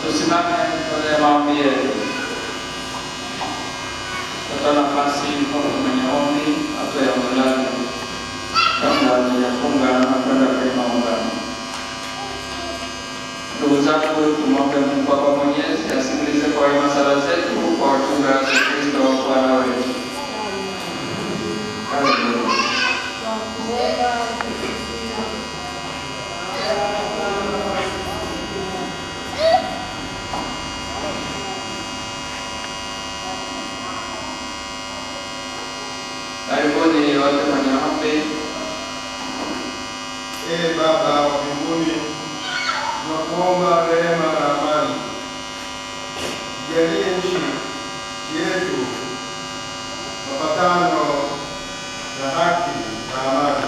Tusimame tutoe maombi yetu. Tutoa nafasi kwa mwenye ombi atoe ombi lake kabla hatujafunga na kwenda kwenye maungano. Ndugu zangu, tumwombe Mungu Baba Mwenyezi asikilize kwa wema sala zetu kwa wachunga wa Kristo Bwana wetu. Haleluya. Karibuni wote kwenye maombi. Ee Baba wa mbinguni, tunakuomba rehema na amani. Jalie nchi yetu mapatano na haki na amani,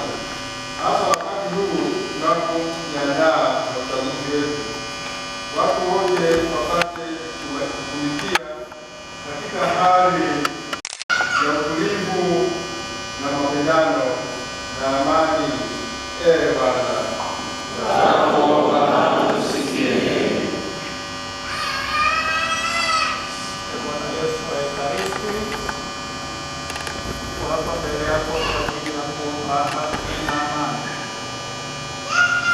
hasa wakati huu tunapojiandaa na uchaguzi wetu. Watu wote wapate kutumikia katika hali ya utulivu na mapendano na amani. Ee Bwana, Bwana tusikie. Bwana Yesu wa Ekaristi, hapa mbele yako kwa ajili ya kuomba haki na amani.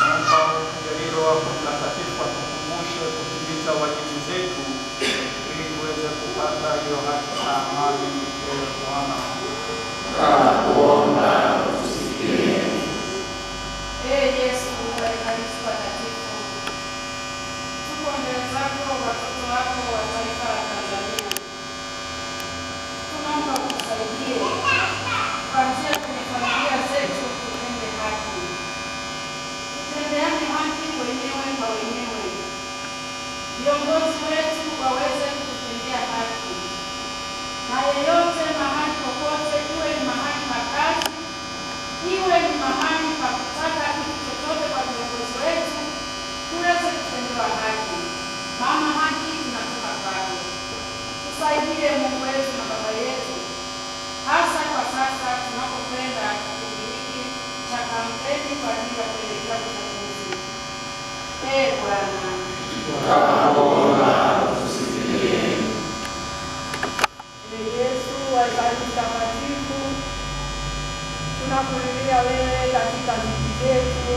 Naomba mjalie wako Mtakatifu atukumbushe kutimiza wajibu zetu ili tuweze kupata hiyo haki na amani. Ee Bwana, Tunakuomba tusikie. Ee Yesu wa Ekaristi Takatifu, tuko mbele zako watoto wako wa taifa la Tanzania. Tunaomba utusaidie kuanzia kwenye familia zetu, tutende haki, tutendeane haki wenyewe kwa wenyewe. Viongozi wetu waweze kututendea haki, na yeyote mahali popote, iwe ni mahali pa kazi, iwe ni mahali pa kutaka kitu chochote kwa viongozi wetu, tuweze kutendewa haki, maana haki inatoka kwako. Tusaidie Mungu wetu na Baba yetu, hasa kwa sasa tunapokwenda kipindi hiki cha kampeni kwa ajili ya kuelekea uchaguzi. Ee Bwana, Tunakuomba tusikie. Ee Yesu wa Ekaristi Takatifu, tunakulilia wewe katika nchi zetu.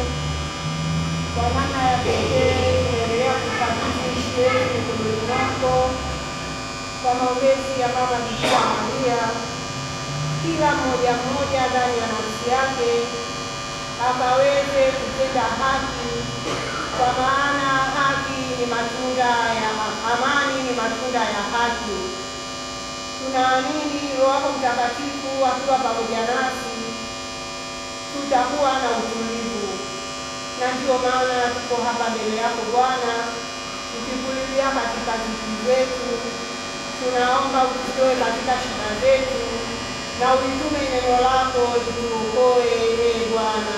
Kwa namna ya pekee endelea kukabidhi nchi yetu mikononi mwako kwa maombezi ya Mama Bikira Maria, kila mmoja mmoja ndani ya nafsi yake akaweze kutenda haki, kwa maana haki ni matunda ya amani, ni matunda ya haki. Tunaamini Roho wako Mtakatifu akiwa pamoja nasi tutakuwa na utulivu, na ndio maana tuko hapa mbele yako Bwana, tukikulilia katika dhiki zetu. Tunaomba ututoe katika shida zetu na ulitume neno lako lituokoe. Ee Bwana,